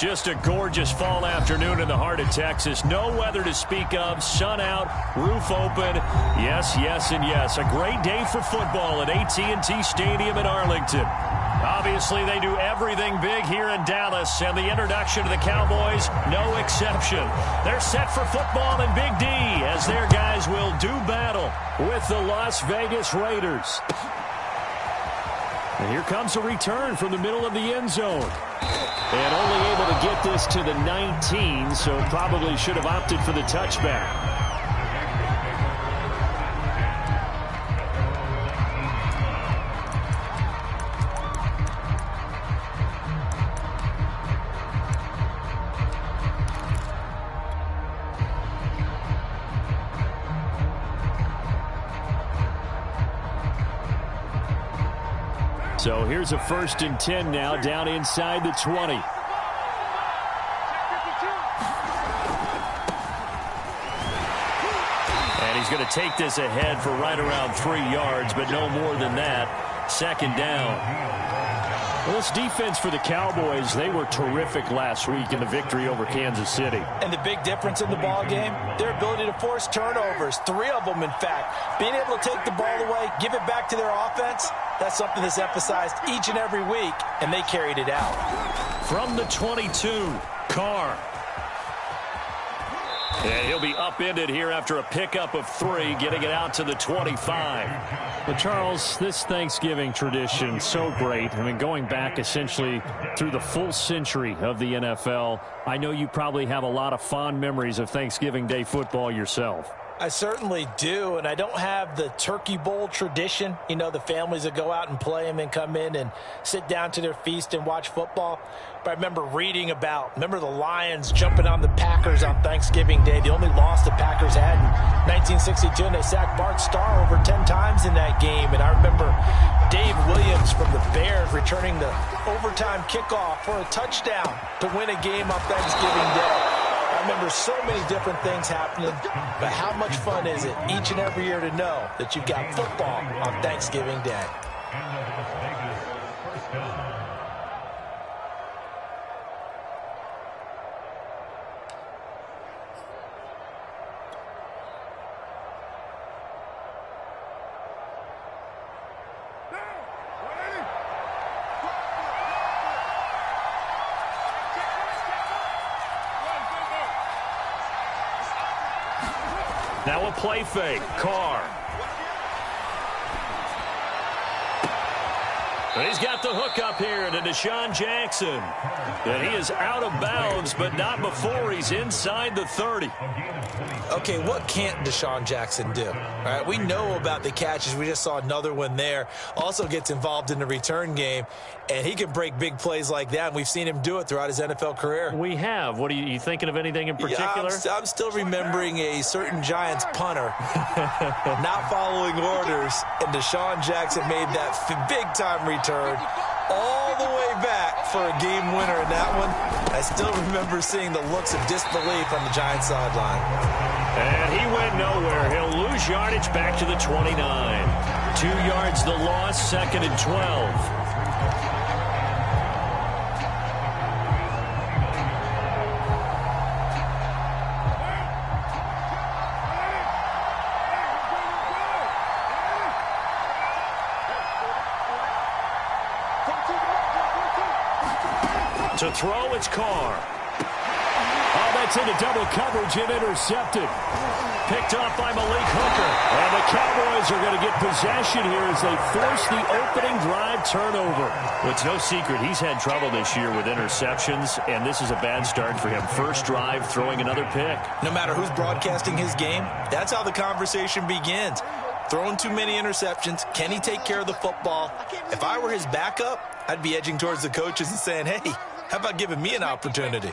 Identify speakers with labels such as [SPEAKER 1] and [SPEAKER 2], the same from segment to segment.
[SPEAKER 1] Just a gorgeous fall afternoon in the heart of Texas. No weather to speak of. Sun out, roof open. Yes, yes, and yes. A great day for football at AT&T Stadium in Arlington. Obviously, they do everything big here in Dallas, and the introduction to the Cowboys, no exception. They're set for football in Big D as their guys will do battle with the Las Vegas Raiders. And here comes a return from the middle of the end zone. And only able to get this to the 19, so probably should have opted for the touchback. So here's a 1st and 10 now, down inside the 20. And he's going to take this ahead for right around 3 yards, but no more than that. 2nd down. Well, this defense for the Cowboys, they were terrific last week in the victory over Kansas City.
[SPEAKER 2] And the big difference in the ball game, their ability to force turnovers, 3 of them, in fact. Being able to take the ball away, give it back to their offense, that's something that's emphasized each and every week, and they carried it out.
[SPEAKER 1] From the 22, Carr. And he'll be upended here after a pickup of 3, getting it out to the 25.
[SPEAKER 3] Well, Charles, this Thanksgiving tradition, so great. I mean, going back essentially through the full century of the NFL, I know you probably have a lot of fond memories of Thanksgiving Day football yourself.
[SPEAKER 2] I certainly do, and I don't have the turkey bowl tradition. You know, the families that go out and play them and come in and sit down to their feast and watch football. But I remember reading remember the Lions jumping on the Packers on Thanksgiving Day. The only loss the Packers had in 1962, and they sacked Bart Starr over 10 times in that game. And I remember Dave Williams from the Bears returning the overtime kickoff for a touchdown to win a game on Thanksgiving Day. I remember so many different things happening, but how much fun is it each and every year to know that you've got football on Thanksgiving Day?
[SPEAKER 1] Now a play fake. Carr. And he's got the hook up here to Deshaun Jackson. And he is out of bounds, but not before he's inside the 30.
[SPEAKER 2] Okay, what can't Deshaun Jackson do? All right, we know about the catches. We just saw another one there. Also gets involved in the return game, and he can break big plays like that, and we've seen him do it throughout his NFL career.
[SPEAKER 3] We have. What are you thinking of anything in particular?
[SPEAKER 2] Yeah, I'm still remembering a certain Giants punter not following orders, and Deshaun Jackson made that big-time return all the way back for a game winner in that one. I still remember seeing the looks of disbelief on the Giants sideline.
[SPEAKER 1] And he went nowhere. He'll lose yardage back to the 29. 2 yards the loss, 2nd and 12. To throw, it's Carr. Oh, that's into double coverage and intercepted. Picked off by Malik Hooker. And the Cowboys are going to get possession here as they force the opening drive turnover. Well, it's no secret he's had trouble this year with interceptions, and this is a bad start for him. First drive, throwing another pick.
[SPEAKER 2] No matter who's broadcasting his game, that's how the conversation begins. Throwing too many interceptions. Can he take care of the football? If I were his backup, I'd be edging towards the coaches and saying, hey, how about giving me an opportunity?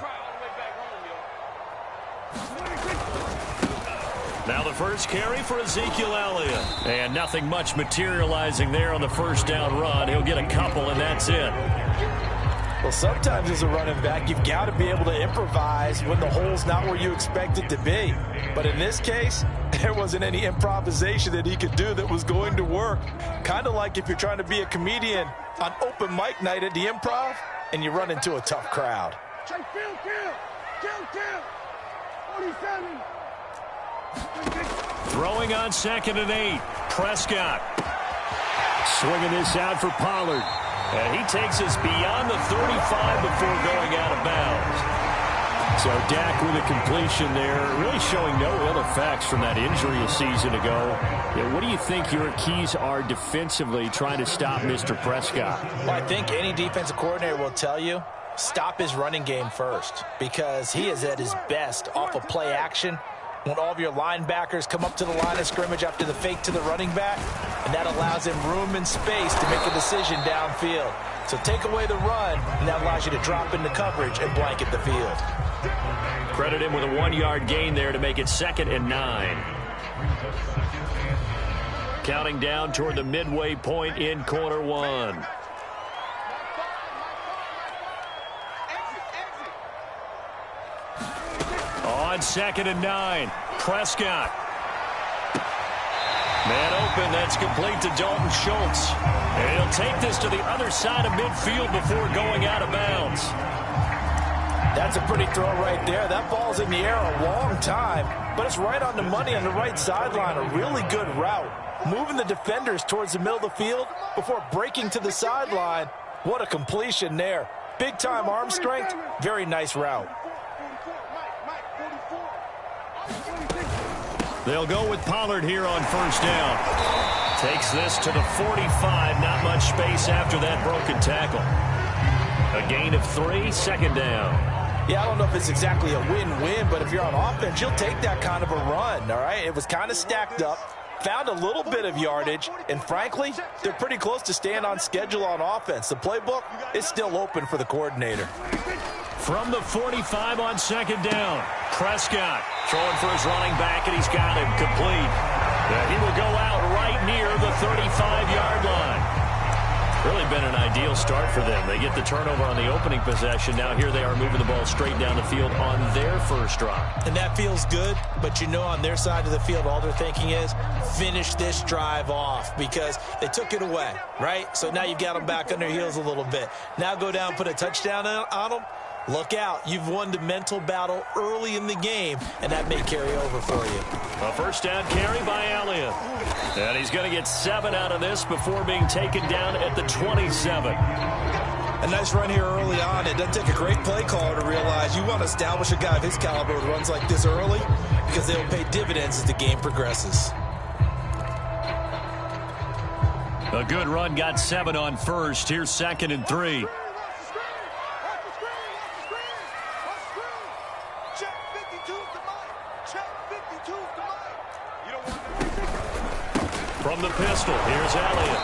[SPEAKER 1] Now the first carry for Ezekiel Elliott. And nothing much materializing there on the first down run. He'll get a couple, and that's it.
[SPEAKER 2] Well, sometimes as a running back, you've got to be able to improvise when the hole's not where you expect it to be. But in this case, there wasn't any improvisation that he could do that was going to work. Kind of like if you're trying to be a comedian on open mic night at the Improv and you run into a tough crowd.
[SPEAKER 1] Throwing on 2nd and 8. Prescott. Swinging this out for Pollard. And he takes us beyond the 35 before going out of bounds. So Dak with a completion there, really showing no ill effects from that injury a season ago. Yeah, what do you think your keys are defensively trying to stop Mr. Prescott?
[SPEAKER 2] Well, I think any defensive coordinator will tell you, stop his running game first, because he is at his best off of play action when all of your linebackers come up to the line of scrimmage after the fake to the running back, and that allows him room and space to make a decision downfield. So take away the run, and that allows you to drop into coverage and blanket the field.
[SPEAKER 1] Credit him with a 1-yard gain there to make it 2nd and 9. Counting down toward the midway point in quarter 1. On 2nd and 9, Prescott. Man open, that's complete to Dalton Schultz. And he'll take this to the other side of midfield before going out of bounds.
[SPEAKER 2] That's a pretty throw right there. That ball's in the air a long time, but it's right on the money on the right sideline. A really good route. Moving the defenders towards the middle of the field before breaking to the sideline. What a completion there. Big-time arm strength. Very nice route.
[SPEAKER 1] They'll go with Pollard here on 1st down. Takes this to the 45. Not much space after that broken tackle. A gain of 3, 2nd down.
[SPEAKER 2] Yeah, I don't know if it's exactly a win-win, but if you're on offense, you'll take that kind of a run, all right? It was kind of stacked up, found a little bit of yardage, and frankly, they're pretty close to staying on schedule on offense. The playbook is still open for the coordinator.
[SPEAKER 1] From the 45 on 2nd down, Prescott throwing for his running back, and he's got him complete. He will go out right near the 35-yard line. Really been an ideal start for them. They get the turnover on the opening possession. Now here they are moving the ball straight down the field on their first drive.
[SPEAKER 2] And that feels good, but you know on their side of the field, all they're thinking is finish this drive off because they took it away, right? So now you've got them back on their heels a little bit. Now go down, put a touchdown on them. Look out. You've won the mental battle early in the game, and that may carry over for you.
[SPEAKER 1] A 1st down carry by Elliott. And he's going to get 7 out of this before being taken down at the 27.
[SPEAKER 2] A nice run here early on. It doesn't take a great play caller to realize you want to establish a guy of his caliber who runs like this early because they'll pay dividends as the game progresses.
[SPEAKER 1] A good run, got 7 on 1st. Here's 2nd and 3. From the pistol, here's Elliott.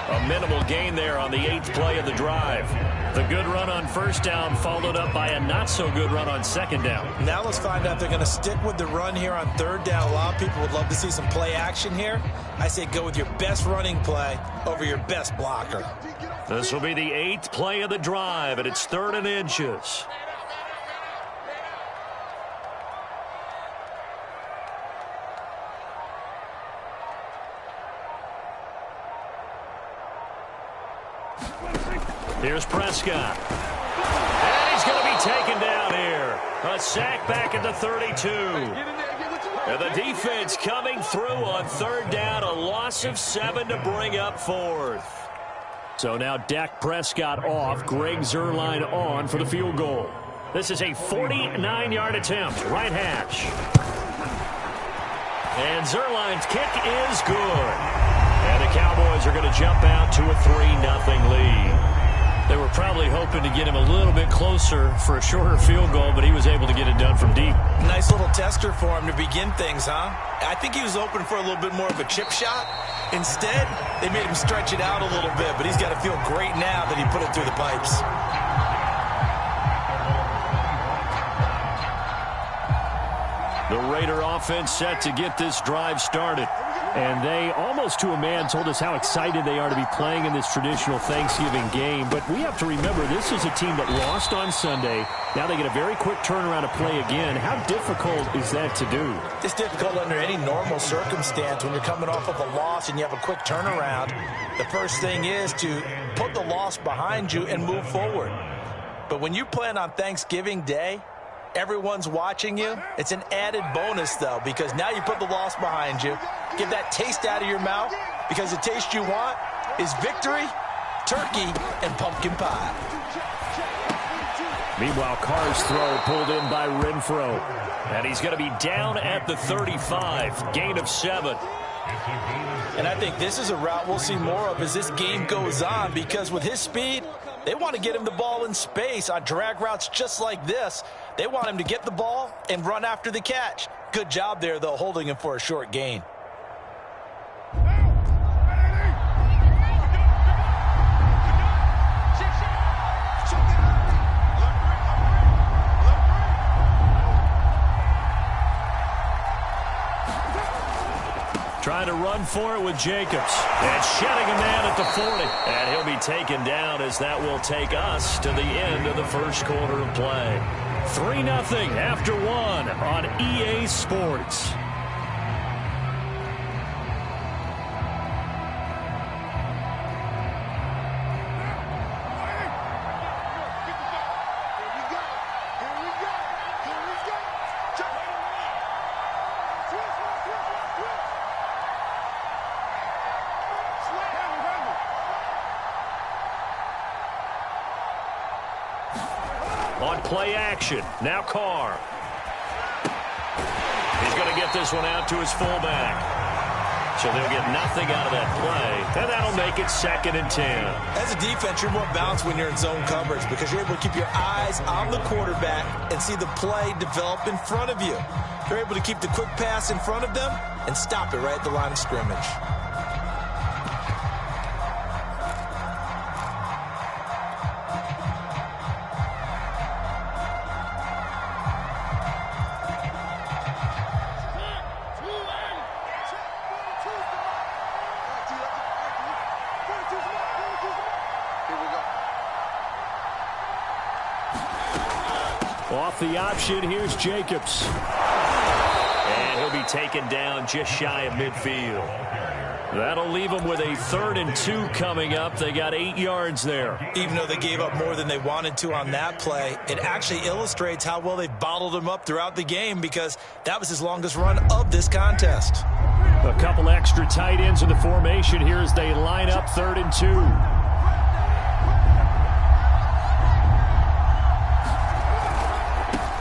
[SPEAKER 1] A minimal gain there on the 8th play of the drive. The good run on 1st down followed up by a not-so-good run on 2nd down.
[SPEAKER 2] Now let's find out if they're going to stick with the run here on 3rd down. A lot of people would love to see some play action here. I say go with your best running play over your best blocker.
[SPEAKER 1] This will be the 8th play of the drive, and it's 3rd and inches. Here's Prescott. And he's going to be taken down here. A sack back at the 32. And the defense coming through on 3rd down. A loss of 7 to bring up 4th. So now Dak Prescott off. Greg Zuerlein on for the field goal. This is a 49-yard attempt. Right hash. And Zuerlein's kick is good. And the Cowboys are going to jump out to a 3-0 lead. They were probably hoping to get him a little bit closer for a shorter field goal, but he was able to get it done from deep.
[SPEAKER 2] Nice little tester for him to begin things, huh? I think he was open for a little bit more of a chip shot. Instead, they made him stretch it out a little bit, but he's got to feel great now that he put it through the pipes.
[SPEAKER 1] The Raider offense set to get this drive started. And they, almost to a man, told us how excited they are to be playing in this traditional Thanksgiving game. But we have to remember, this is a team that lost on Sunday. Now they get a very quick turnaround to play again. How difficult is that to do?
[SPEAKER 2] It's difficult under any normal circumstance when you're coming off of a loss and you have a quick turnaround. The first thing is to put the loss behind you and move forward. But when you plan on Thanksgiving Day, everyone's watching you. It's an added bonus, though, because now you put the loss behind you. Get that taste out of your mouth, because the taste you want is victory, turkey, and pumpkin pie.
[SPEAKER 1] Meanwhile, Carr's throw pulled in by Renfro. And he's going to be down at the 35. Gain of 7.
[SPEAKER 2] And I think this is a route we'll see more of as this game goes on, because with his speed, they want to get him the ball in space on drag routes just like this. They want him to get the ball and run after the catch. Good job there, though, holding him for a short gain.
[SPEAKER 1] Trying to run for it with Jacobs. And shedding a man at the 40. And he'll be taken down as that will take us to the end of the first quarter of play. 3-0 after 1 on EA Sports. On play action, now Carr. He's going to get this one out to his fullback. So they'll get nothing out of that play, and that'll make it 2nd and 10.
[SPEAKER 2] As a defense, you're more balanced when you're in zone coverage because you're able to keep your eyes on the quarterback and see the play develop in front of you. You're able to keep the quick pass in front of them and stop it right at the line of scrimmage.
[SPEAKER 1] Off the option, here's Jacobs. And he'll be taken down just shy of midfield. That'll leave them with a 3rd and 2 coming up. They got 8 yards there.
[SPEAKER 2] Even though they gave up more than they wanted to on that play, it actually illustrates how well they bottled him up throughout the game because that was his longest run of this contest.
[SPEAKER 1] A couple extra tight ends in the formation here as they line up 3rd and 2.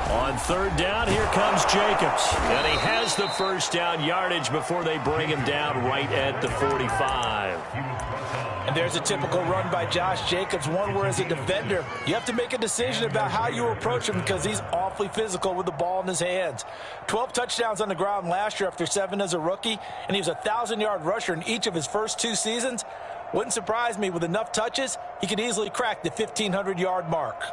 [SPEAKER 1] On 3rd down, here comes Jacobs. And he has the first down yardage before they bring him down right at the 45.
[SPEAKER 2] And there's a typical run by Josh Jacobs, one where as a defender, you have to make a decision about how you approach him because he's awfully physical with the ball in his hands. 12 touchdowns on the ground last year after 7 as a rookie, and he was a 1,000-yard rusher in each of his first 2 seasons. Wouldn't surprise me with enough touches, he could easily crack the 1,500-yard mark.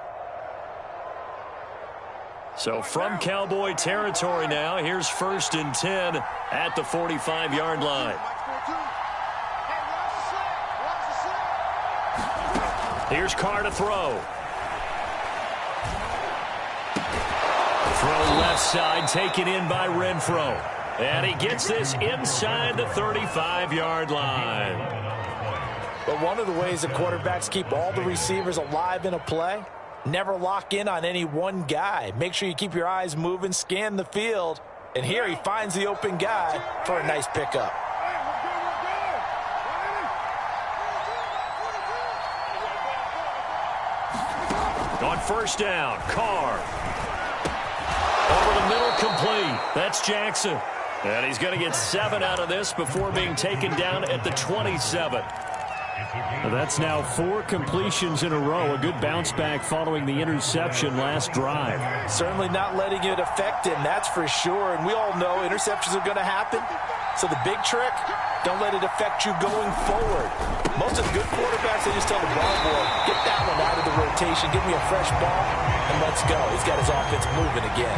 [SPEAKER 1] So from Cowboy territory now, here's 1st and 10 at the 45-yard line. Here's Carr to throw. Throw left side, taken in by Renfro. And he gets this inside the 35-yard line.
[SPEAKER 2] But one of the ways that quarterbacks keep all the receivers alive in a play, never lock in on any one guy. Make sure you keep your eyes moving, scan the field. And here he finds the open guy for a nice pickup.
[SPEAKER 1] On 1st down, Carr. Over the middle, complete. That's Jackson. And he's going to get 7 out of this before being taken down at the 27.
[SPEAKER 3] That's now 4 completions in a row. A good bounce back following the interception last drive.
[SPEAKER 2] Certainly not letting it affect him, that's for sure. And we all know interceptions are going to happen. So the big trick, don't let it affect you going forward. Most of the good quarterbacks, they just tell the ball boy, get that one out of the rotation, give me a fresh ball, and let's go. He's got his offense moving again.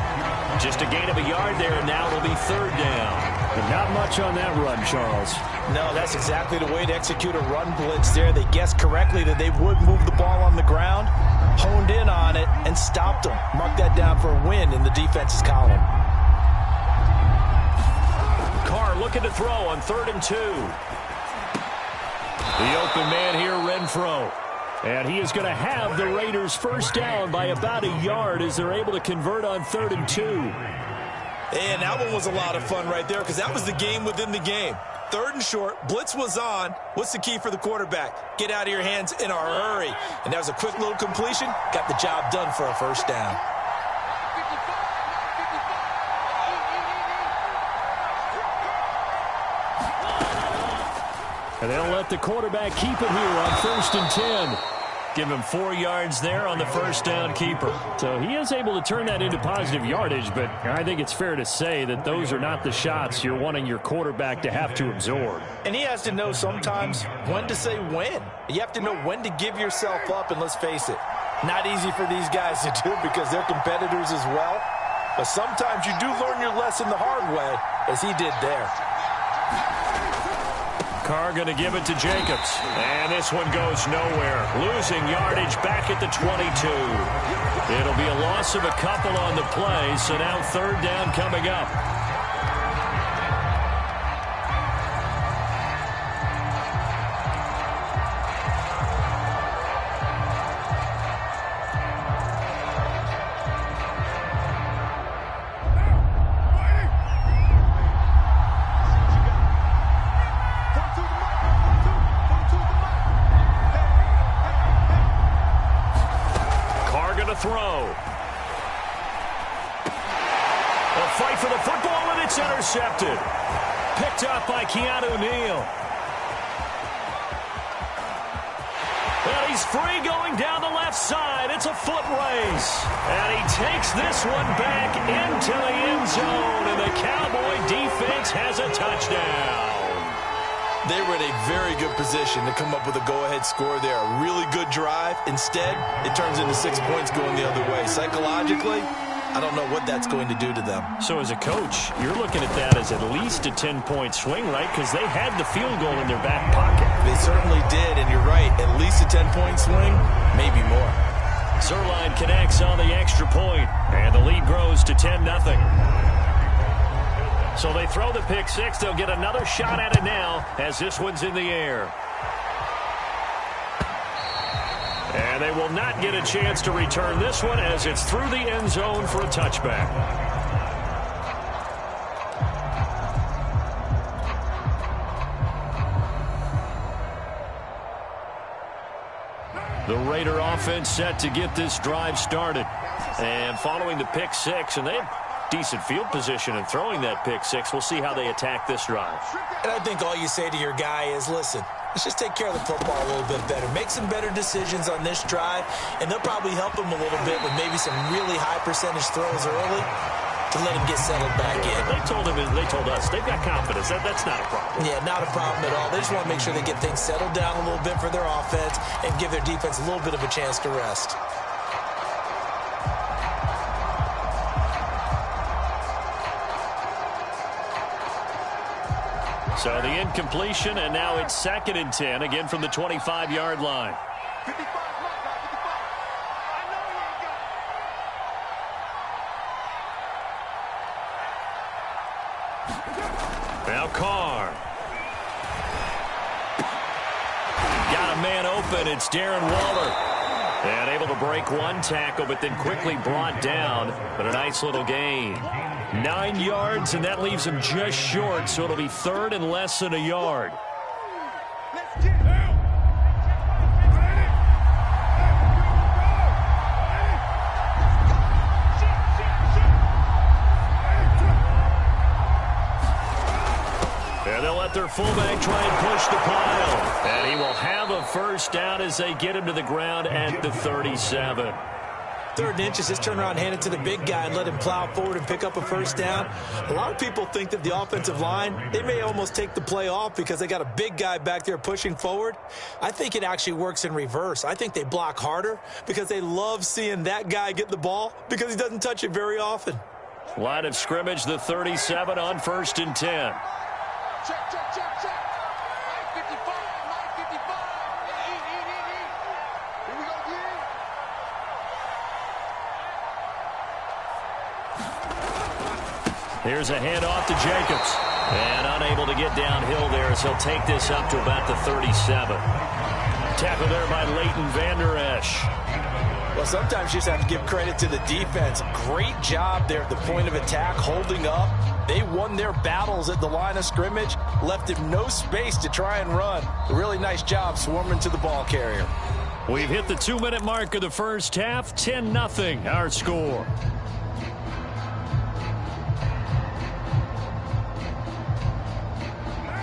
[SPEAKER 1] Just a gain of a yard there, and now it'll be 3rd down.
[SPEAKER 3] But not much on that run, Charles.
[SPEAKER 2] No, that's exactly the way to execute a run blitz there. They guessed correctly that they would move the ball on the ground, honed in on it, and stopped them. Mark that down for a win in the defense's column.
[SPEAKER 1] Carr looking to throw on 3rd and 2. The open man here, Renfro. And he is going to have the Raiders first down by about a yard as they're able to convert on 3rd and 2.
[SPEAKER 2] And that one was a lot of fun right there because that was the game within the game. 3rd and short, blitz was on. What's the key for the quarterback? Get out of your hands in a hurry. And that was a quick little completion. Got the job done for a first down.
[SPEAKER 1] And they'll let the quarterback keep it here on 1st and 10. Give him 4 yards there on the first down keeper. So he is able to turn that into positive yardage, but I think it's fair to say that those are not the shots you're wanting your quarterback to have to absorb.
[SPEAKER 2] And he has to know sometimes when to say when. You have to know when to give yourself up, and let's face it, not easy for these guys to do because they're competitors as well. But sometimes you do learn your lesson the hard way, as he did there.
[SPEAKER 1] Carr going to give it to Jacobs. And this one goes nowhere. Losing yardage back at the 22. It'll be a loss of a couple on the play, so now 3rd down coming up. Throw. A fight for the football, and it's intercepted. Picked up by Keanu Neal. And he's free going down the left side. It's a foot race. And he takes this one back into the end zone, and the Cowboy defense has a touchdown.
[SPEAKER 2] They were in a very good position to come up with a go-ahead score there. A really good drive. Instead, it turns into 6 points going the other way. Psychologically, I don't know what that's going to do to them.
[SPEAKER 1] So as a coach, you're looking at that as at least a 10-point swing, right? Because they had the field goal in their back pocket.
[SPEAKER 2] They certainly did, and you're right. At least a 10-point swing, maybe more.
[SPEAKER 1] Zerline connects on the extra point, and the lead grows to 10-0. So they throw the pick six. They'll get another shot at it now as this one's in the air. And they will not get a chance to return this one as it's through the end zone for a touchback. The Raider offense set to get this drive started. And following the pick six, and they have decent field position in throwing that pick six. We'll see how they attack this drive.
[SPEAKER 2] And I think all you say to your guy is, listen, let's just take care of the football a little bit better. Make some better decisions on this drive, and they'll probably help him a little bit with maybe some really high percentage throws early to let him get settled back in.
[SPEAKER 1] They told us they've got confidence. That's not a problem.
[SPEAKER 2] Yeah, not a problem at all. They just want to make sure they get things settled down a little bit for their offense and give their defense a little bit of a chance to rest.
[SPEAKER 1] So the incompletion, and now it's 2nd and 10, again from the 25-yard line. Now Carr. Got a man open. It's Darren Waller. And able to break one tackle, but then quickly brought down. But a nice little gain. 9 yards, and that leaves him just short, so it'll be 3rd and less than a yard. And they'll let their fullback try and push the pile. And he will have a first down as they get him to the ground at the 37.
[SPEAKER 2] 3rd and inches, just turn around and hand it to the big guy and let him plow forward and pick up a first down. A lot of people think that the offensive line, they may almost take the play off because they got a big guy back there pushing forward. I think it actually works in reverse. I think they block harder because they love seeing that guy get the ball because he doesn't touch it very often.
[SPEAKER 1] Line of scrimmage, the 37 on 1st and 10.
[SPEAKER 4] Check, check, check, check. 955, 955. Here we go,
[SPEAKER 1] Here's a handoff to Jacobs. And unable to get downhill there as he'll take this up to about the 37. Tackle there by Leighton Vander Esch.
[SPEAKER 2] Well, sometimes you just have to give credit to the defense. Great job there at the point of attack, holding up. They won their battles at the line of scrimmage, left him no space to try and run. A really nice job swarming to the ball carrier.
[SPEAKER 1] We've hit the 2-minute mark of the first half. 10-0 our score.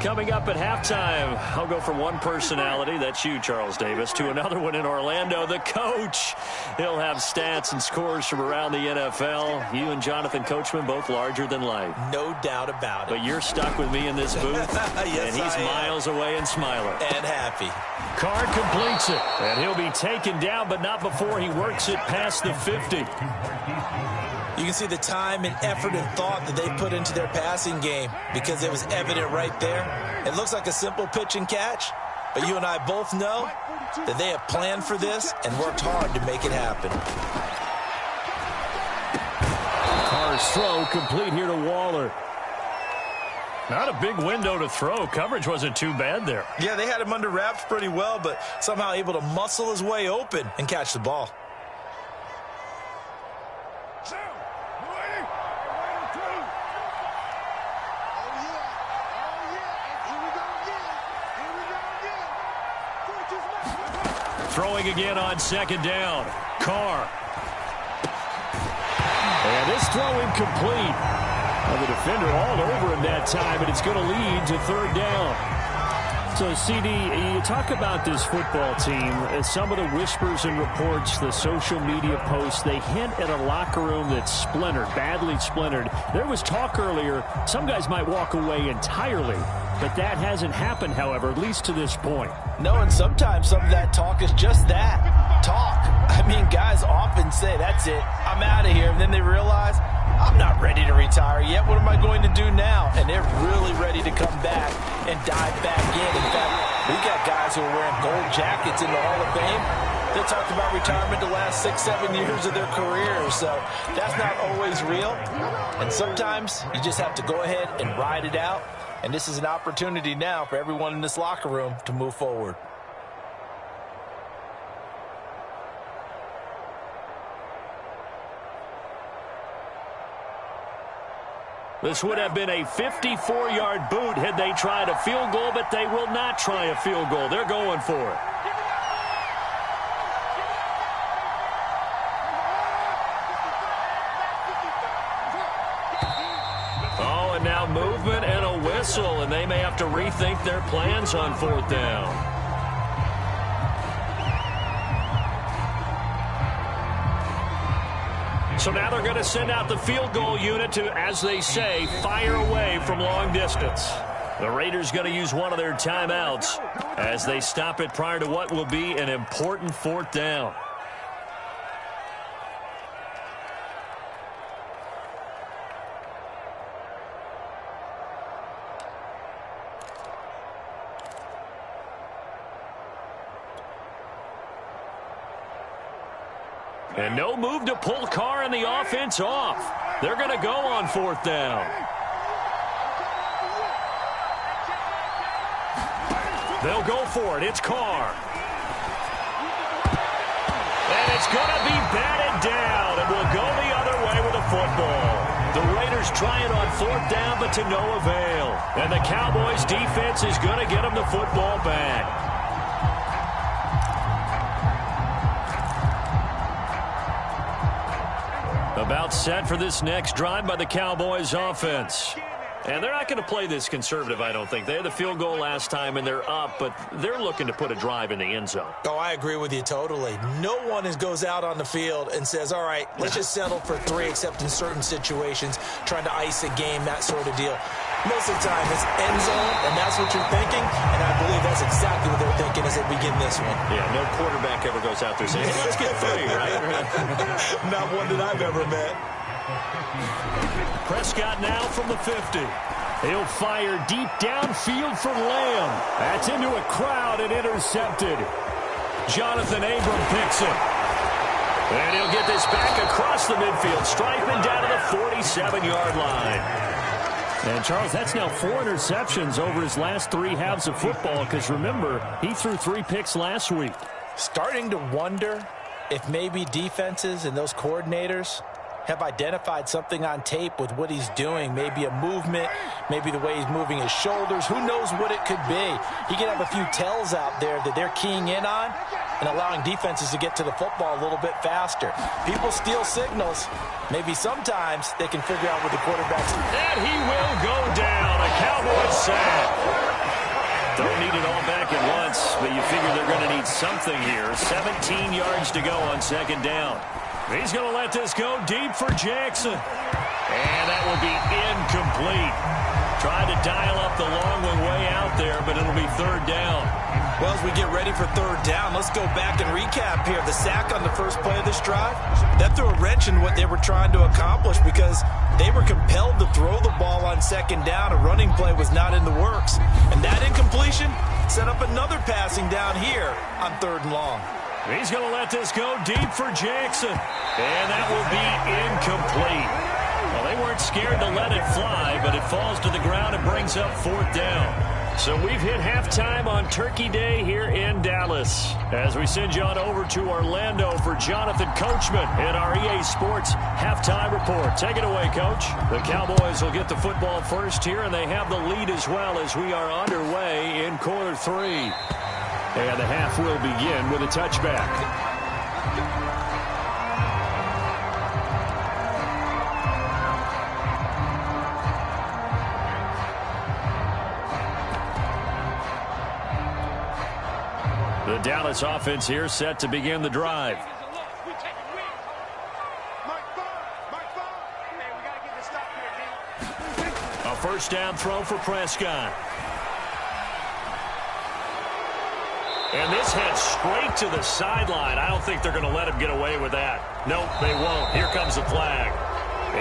[SPEAKER 1] Coming up at halftime, I'll go from one personality, that's you, Charles Davis, to another one in Orlando, the coach. He'll have stats and scores from around the NFL. You and Jonathan Coachman, both larger than life.
[SPEAKER 2] No doubt about it.
[SPEAKER 1] But you're stuck with me in this booth,
[SPEAKER 2] yes,
[SPEAKER 1] and he's miles away and smiling.
[SPEAKER 2] And happy.
[SPEAKER 1] Carr completes it, and he'll be taken down, but not before he works it past the 50.
[SPEAKER 2] You can see the time and effort and thought that they put into their passing game because it was evident right there. It looks like a simple pitch and catch, but you and I both know that they have planned for this and worked hard to make it happen.
[SPEAKER 1] Carr's throw complete here to Waller. Not a big window to throw. Coverage wasn't too bad there.
[SPEAKER 2] Yeah, they had him under wraps pretty well, but somehow able to muscle his way open and catch the ball.
[SPEAKER 1] Throwing again on second down. Carr. And this throw incomplete. Well, the defender all over him that time, but it's going to lead to third down. So, CD, you talk about this football team. Some of the whispers and reports, the social media posts, they hint at a locker room that's splintered, badly splintered. There was talk earlier, some guys might walk away entirely. But that hasn't happened, however, at least to this point.
[SPEAKER 2] No, and sometimes some of that talk is just that, talk. I mean, guys often say, that's it, I'm out of here. And then they realize, I'm not ready to retire yet. What am I going to do now? And they're really ready to come back and dive back in. In fact, we got guys who are wearing gold jackets in the Hall of Fame. They talked about retirement the last 6-7 years of their careers. So that's not always real. And sometimes you just have to go ahead and ride it out. And this is an opportunity now for everyone in this locker room to move forward.
[SPEAKER 1] This would have been a 54-yard boot had they tried a field goal, but they will not try a field goal. They're going for it. Oh, and now movement and a whistle, and they may have to rethink their plans on fourth down. So now they're going to send out the field goal unit to, as they say, fire away from long distance. The Raiders going to use one of their timeouts as they stop it prior to what will be an important fourth down. And no move to pull Carr and the offense off. They're going to go on fourth down. They'll go for it. It's Carr. And it's going to be batted down, and we'll go the other way with the football. The Raiders trying on fourth down, but to no avail. And the Cowboys' defense is going to get them the football back. About set for this next drive by the Cowboys offense. And they're not going to play this conservative, I don't think. They had the field goal last time, and they're up, but they're looking to put a drive in the end zone.
[SPEAKER 2] Oh, I agree with you totally. No one goes out on the field and says, all right, let's just settle for 3, except in certain situations, trying to ice a game, that sort of deal. Most of the time, it's end zone, and that's what you're thinking, and I believe that's exactly what they're thinking as they begin this one.
[SPEAKER 1] Yeah, no quarterback ever goes out there saying, hey, let's get 3, right?
[SPEAKER 2] Not one that I've ever met.
[SPEAKER 1] Prescott now from the 50. He'll fire deep downfield for Lamb. That's into a crowd and intercepted. Jonathan Abram picks it. And he'll get this back across the midfield, striping down to the 47-yard line.
[SPEAKER 3] And, Charles, that's now 4 interceptions over his last 3 halves of football because, remember, he threw 3 picks last week.
[SPEAKER 2] Starting to wonder if maybe defenses and those coordinators have identified something on tape with what he's doing. Maybe a movement, maybe the way he's moving his shoulders. Who knows what it could be? He could have a few tells out there that they're keying in on and allowing defenses to get to the football a little bit faster. People steal signals. Maybe sometimes they can figure out what the quarterback's.
[SPEAKER 1] And he will go down. A Cowboys sack. Don't need it all back at once, but you figure they're going to need something here. 17 yards to go on second down. He's going to let this go deep for Jackson. And that will be incomplete. Tried to dial up the long one way out there, but it'll be third down.
[SPEAKER 2] Well, as we get ready for third down, let's go back and recap here. The sack on the first play of this drive, that threw a wrench in what they were trying to accomplish because they were compelled to throw the ball on second down. A running play was not in the works. And that incompletion set up another passing down here on third and long.
[SPEAKER 1] He's going to let this go deep for Jackson. And that will be incomplete. Well, they weren't scared to let it fly, but it falls to the ground and brings up fourth down. So we've hit halftime on Turkey Day here in Dallas. As we send you on over to Orlando for Jonathan Coachman in our EA Sports Halftime Report. Take it away, Coach. The Cowboys will get the football first here, and they have the lead as well as we are underway in quarter 3. And the half will begin with a touchback. The Dallas offense here set to begin the drive. A first down throw for Prescott. And this heads straight to the sideline. I don't think they're going to let him get away with that. Nope, they won't. Here comes the flag.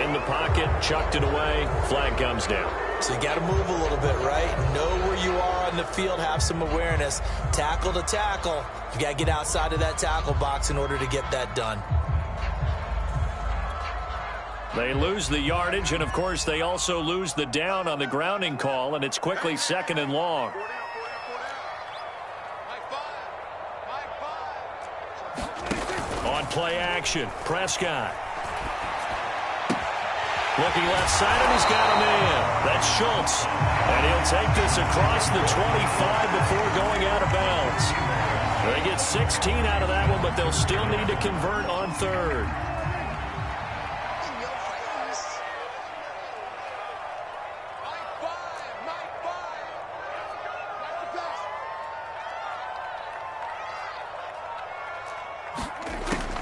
[SPEAKER 1] In the pocket, chucked it away. Flag comes down.
[SPEAKER 2] So you got to move a little bit, right? Know where you are on the field. Have some awareness. Tackle to tackle. You got to get outside of that tackle box in order to get that done.
[SPEAKER 1] They lose the yardage, and, of course, they also lose the down on the grounding call, and it's quickly second and long. On play action, Prescott. Looking left side, and he's got him in. That's Schultz. And he'll take this across the 25 before going out of bounds. They get 16 out of that one, but they'll still need to convert on third.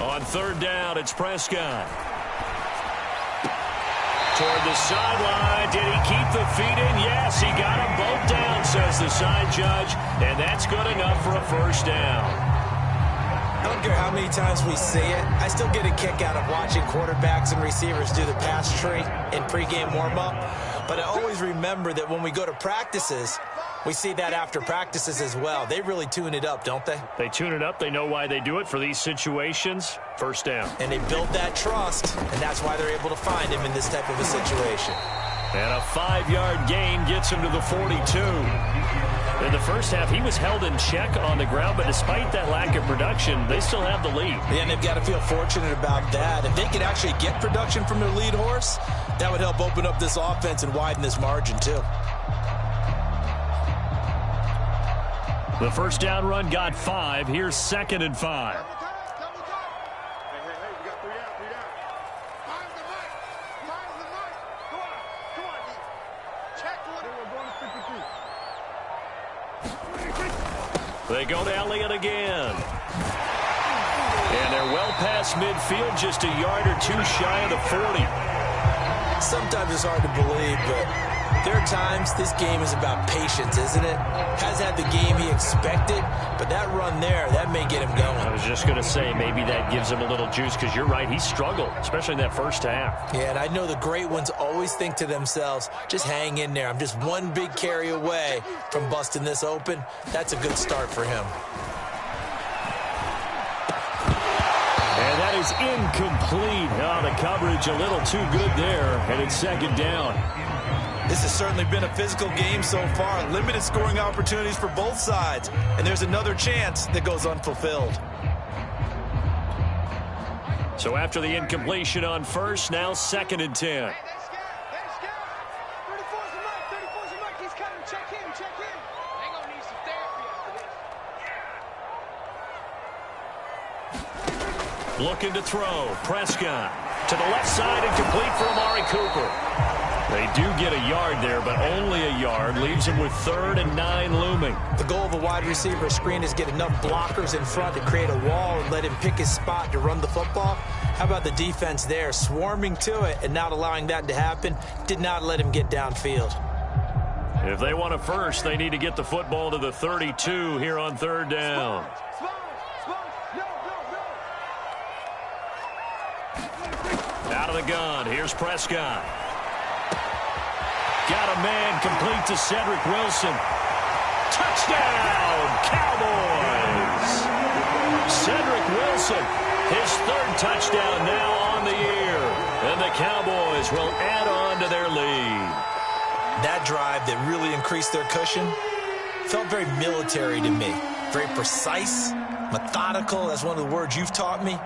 [SPEAKER 1] On third down, it's Prescott. Toward the sideline. Did he keep the feet in? Yes, he got them both down, says the side judge. And that's good enough for a first down.
[SPEAKER 2] I don't care how many times we see it. I still get a kick out of watching quarterbacks and receivers do the pass tree in pregame warm-up. But I always remember that when we go to practices, we see that after practices as well. They really tune it up, don't they?
[SPEAKER 1] They tune it up. They know why they do it for these situations. First down.
[SPEAKER 2] And they build that trust, and that's why they're able to find him in this type of a situation.
[SPEAKER 1] And a 5-yard gain gets him to the 42. In the first half, he was held in check on the ground, but despite that lack of production, they still have the lead.
[SPEAKER 2] Yeah, and they've got to feel fortunate about that. If they could actually get production from their lead horse, that would help open up this offense and widen this margin, too.
[SPEAKER 1] The first down run got 5. Here's second and 5. They go to Elliott again. And they're well past midfield, just a yard or two shy of the 40.
[SPEAKER 2] Sometimes it's hard to believe, but there are times this game is about patience, isn't it? Has had the game he expected, but that run there, that may get him going.
[SPEAKER 1] I was just going to say, maybe that gives him a little juice, because you're right, he struggled, especially in that first half.
[SPEAKER 2] Yeah, and I know the great ones always think to themselves, just hang in there. I'm just one big carry away from busting this open. That's a good start for him.
[SPEAKER 1] And that is incomplete. Oh, the coverage a little too good there, and it's second down.
[SPEAKER 2] This has certainly been a physical game so far. Limited scoring opportunities for both sides. And there's another chance that goes unfulfilled.
[SPEAKER 1] So after the incompletion on first, now 2nd and 10. Looking to throw. Prescott to the left side and complete for Amari Cooper. They do get a yard there, but only a yard. Leaves him with 3rd and 9 looming.
[SPEAKER 2] The goal of a wide receiver screen is get enough blockers in front to create a wall and let him pick his spot to run the football. How about the defense there, swarming to it and not allowing that to happen? Did not let him get downfield.
[SPEAKER 1] If they want a first, they need to get the football to the 32 here on 3rd down. Out of the gun, here's Prescott. Got a man, complete to Cedric Wilson. Touchdown, Cowboys! Cedric Wilson, his 3rd touchdown now on the year. And the Cowboys will add on to their lead.
[SPEAKER 2] That drive that really increased their cushion felt very military to me. Very precise, methodical, that's one of the words you've taught me.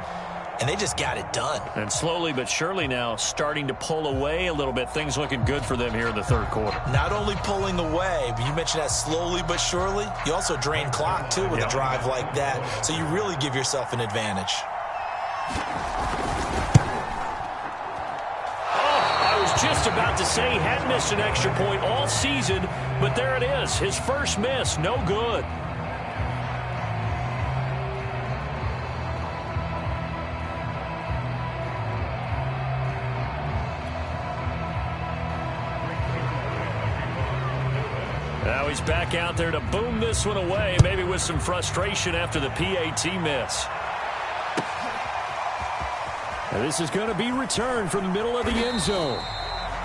[SPEAKER 2] And they just got it done.
[SPEAKER 1] And slowly but surely now starting to pull away a little bit. Things looking good for them here in the 3rd quarter.
[SPEAKER 2] Not only pulling away, but you mentioned that slowly but surely. You also drain clock, too, with a drive like that. So you really give yourself an advantage.
[SPEAKER 1] I was just about to say he hadn't missed an extra point all season, but there it is. His first miss, no good. Now he's back out there to boom this one away, maybe with some frustration after the PAT miss.
[SPEAKER 3] And this is going to be returned from the middle of the end zone.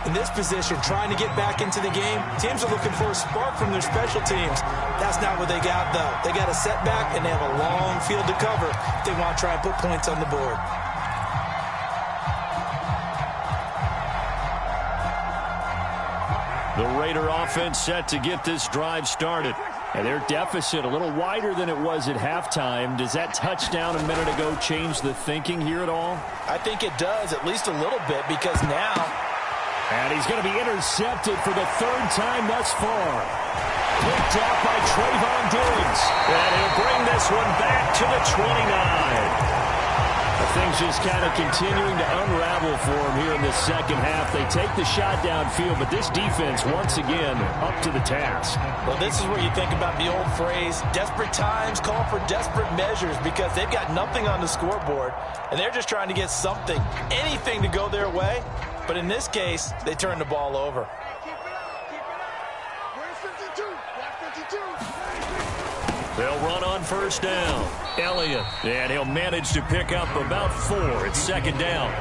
[SPEAKER 2] In this position, trying to get back into the game, teams are looking for a spark from their special teams. That's not what they got, though. They got a setback, and they have a long field to cover if they want to try and put points on the board.
[SPEAKER 1] The Raider offense set to get this drive started.
[SPEAKER 3] And their deficit a little wider than it was at halftime. Does that touchdown a minute ago change the thinking here at all?
[SPEAKER 2] I think it does, at least a little bit, because now...
[SPEAKER 3] And he's going to be intercepted for the 3rd time thus far. Picked off by Trayvon Diggs.
[SPEAKER 1] And he'll bring this one back to the 29.
[SPEAKER 3] Things just kind of continuing to unravel for him here in the 2nd half. They take the shot downfield, but this defense, once again, up to the task.
[SPEAKER 2] Well, this is where you think about the old phrase, desperate times call for desperate measures, because they've got nothing on the scoreboard, and they're just trying to get something, anything to go their way. But in this case, they turn the ball over.
[SPEAKER 1] They'll run on 1st down. Elliott, and he'll manage to pick up about 4. It's 2nd down.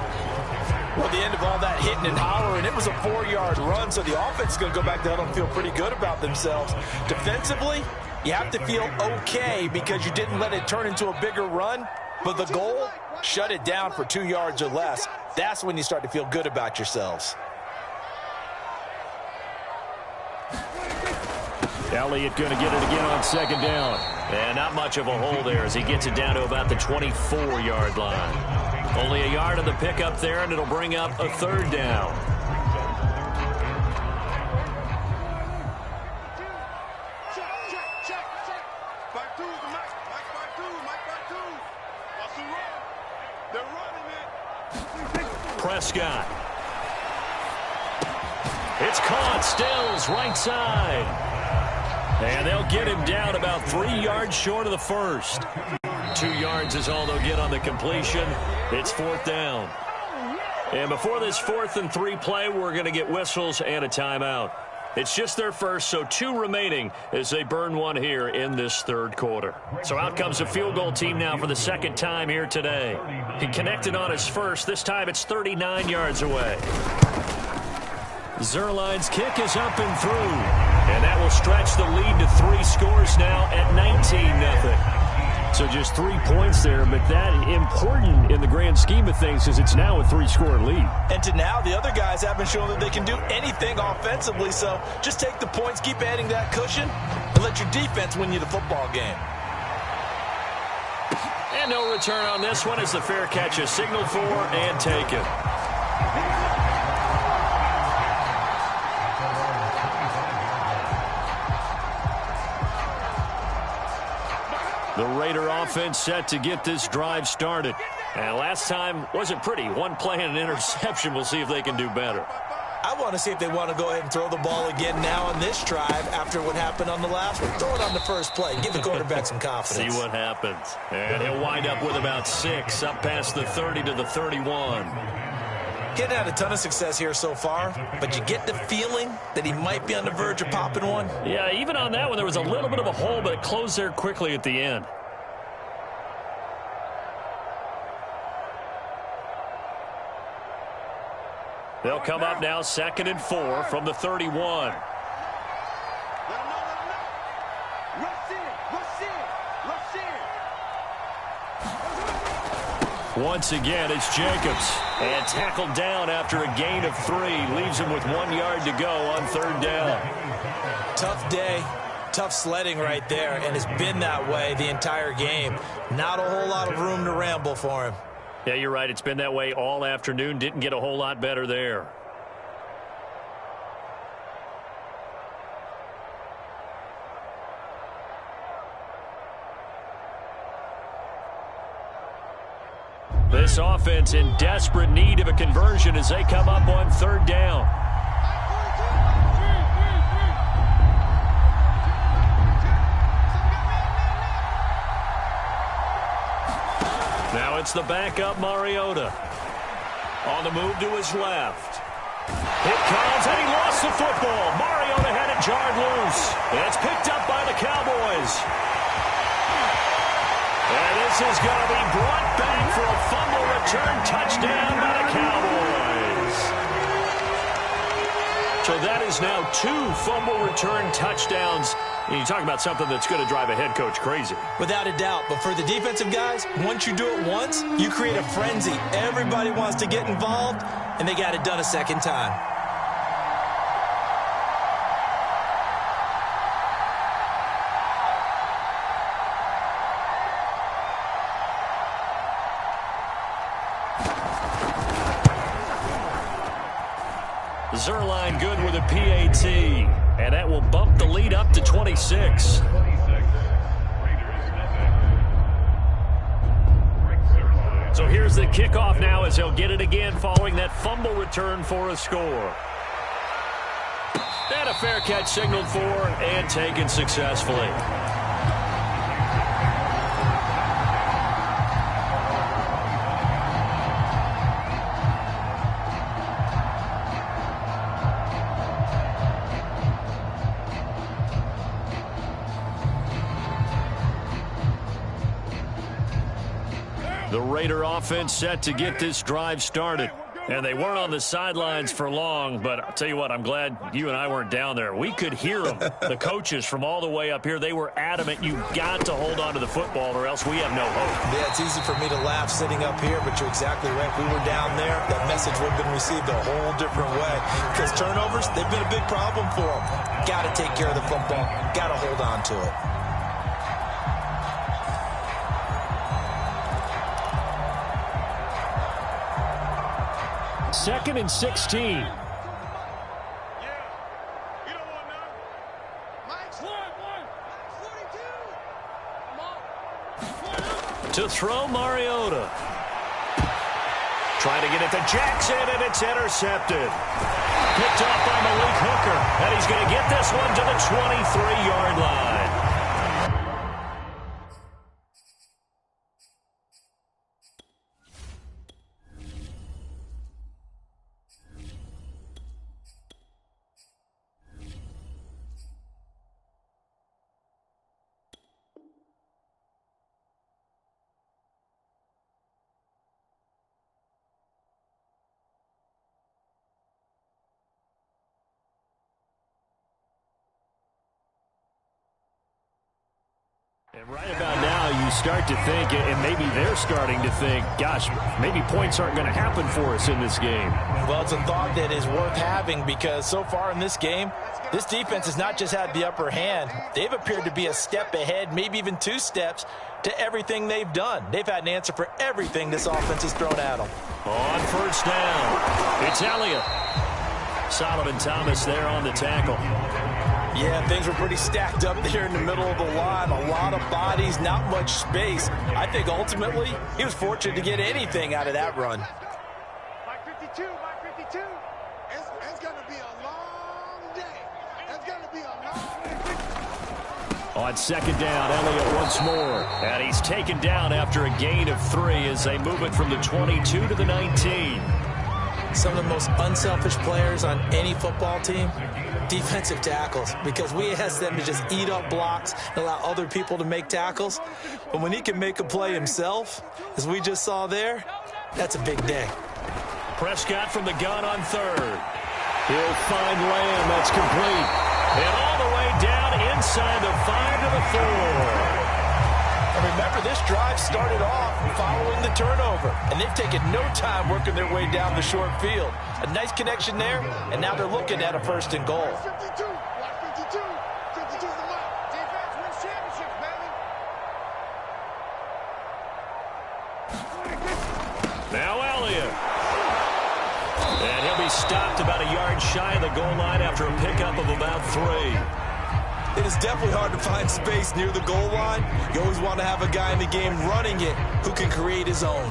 [SPEAKER 2] Well, the end of all that hitting and hollering, it was a 4-yard run, so the offense is going to go back down and feel pretty good about themselves. Defensively, you have to feel okay because you didn't let it turn into a bigger run, but the goal, shut it down for 2 yards or less. That's when you start to feel good about yourselves.
[SPEAKER 3] Elliott going to get it again on 2nd down.
[SPEAKER 1] And not much of a hole there as he gets it down to about the 24-yard line. Only a yard of the pickup there, and it'll bring up a 3rd down. Prescott. It's caught. Stills right side. And they'll get him down about 3 yards short of the 1st. 2 yards is all they'll get on the completion. It's 4th down. And before this 4th and 3 play, we're going to get whistles and a timeout. It's just their first, so 2 remaining as they burn one here in this 3rd quarter. So out comes the field goal team now for the 2nd time here today. He connected on his first. This time it's 39 yards away. Zerline's kick is up and through. And that will stretch the lead to 3 scores now at 19-0. So just 3 points there, but that important in the grand scheme of things because it's now a 3-score lead.
[SPEAKER 2] And to now, the other guys haven't shown that they can do anything offensively, so just take the points, keep adding that cushion, and let your defense win you the football game.
[SPEAKER 1] And no return on this one as the fair catch is signaled for and taken. The Raider offense set to get this drive started. And last time wasn't pretty. One play and an interception. We'll see if they can do better.
[SPEAKER 2] I want to see if they want to go ahead and throw the ball again now on this drive after what happened on the last one. Throw it on the first play. Give the quarterback some confidence.
[SPEAKER 1] See what happens. And he'll wind up with about 6 up past the 30 to the 31.
[SPEAKER 2] Getting had a ton of success here so far, but you get the feeling that he might be on the verge of popping one.
[SPEAKER 1] Yeah, even on that one, there was a little bit of a hole, but it closed there quickly at the end. They'll come up now 2nd and 4 from the 31. Once again, it's Jacobs. And tackled down after a gain of 3. Leaves him with 1 yard to go on 3rd down.
[SPEAKER 2] Tough day. Tough sledding right there, and it's been that way the entire game. Not a whole lot of room to ramble for him.
[SPEAKER 1] Yeah, you're right. It's been that way all afternoon. Didn't get a whole lot better there. This offense in desperate need of a conversion as they come up on 3rd down. Now it's the backup Mariota. On the move to his left. It comes, and he lost the football. Mariota had it jarred loose. And it's picked up by the Cowboys. And this is going to be brought back for a fumble return touchdown by the Cowboys. So that is now 2 fumble return touchdowns. And you talk about something that's going to drive a head coach crazy.
[SPEAKER 2] Without a doubt. But for the defensive guys, once you do it once, you create a frenzy. Everybody wants to get involved, and they got it done a second time.
[SPEAKER 1] Zerline good with a PAT, and that will bump the lead up to 26. So here's the kickoff now as he'll get it again following that fumble return for a score. And a fair catch signaled for and taken successfully. The Raider offense set to get this drive started. And they weren't on the sidelines for long, but I'll tell you what, I'm glad you and I weren't down there. We could hear them, the coaches from all the way up here. They were adamant, you've got to hold on to the football or else we have no hope.
[SPEAKER 2] Yeah, it's easy for me to laugh sitting up here, but you're exactly right. If we were down there, that message would have been received a whole different way. Because turnovers, they've been a big problem for them. Got to take care of the football. Got to hold on to it.
[SPEAKER 3] Second and 16.
[SPEAKER 1] To throw Mariota. Trying to get it to Jackson, and it's intercepted. Picked off by Malik Hooker, and he's going to get this one to the 23-yard line. And right about now, you start to think, and maybe they're starting to think, gosh, maybe points aren't going to happen for us in this game.
[SPEAKER 2] Well, it's a thought that is worth having because so far in this game, this defense has not just had the upper hand. They've appeared to be a step ahead, maybe even 2 steps, to everything they've done. They've had an answer for everything this offense has thrown at them.
[SPEAKER 1] On first down, it's Elliott. Solomon Thomas there on the tackle.
[SPEAKER 2] Yeah, things were pretty stacked up there in the middle of the line. A lot of bodies, not much space. I think ultimately he was fortunate to get anything out of that run.
[SPEAKER 4] Mike 52, Mike 52. It's going to be a long day. It's going to be a long day.
[SPEAKER 1] On second down, Elliott once more. And he's taken down after a gain of 3 as they move it from the 22 to the 19.
[SPEAKER 2] Some of the most unselfish players on any football team, defensive tackles, because we ask them to just eat up blocks and allow other people to make tackles. But when he can make a play himself, as we just saw there, that's a big day.
[SPEAKER 1] Prescott from the gun on third. He'll find Lamb. That's complete. And all the way down inside the 5 to the 4.
[SPEAKER 2] And remember, this drive started off following the turnover, and they've taken no time working their way down the short field. A nice connection there, and now they're looking at a 1st and goal.
[SPEAKER 4] 52, Mike 52. 52's the mark. Defense wins championships, baby.
[SPEAKER 1] Now Elliott. And he'll be stopped about a yard shy of the goal line after a pickup of about 3.
[SPEAKER 2] It is definitely hard to find space near the goal line. You always want to have a guy in the game running it who can create his own.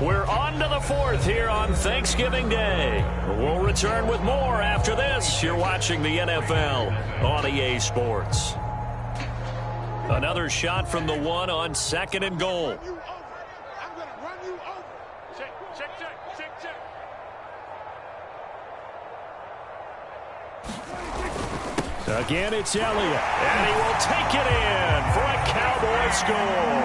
[SPEAKER 1] We're on to the 4th here on Thanksgiving Day. We'll return with more after this. You're watching the NFL on EA Sports. Another shot from the 1 on 2nd and goal. Again, it's Elliott, and he will take it in for a Cowboy score.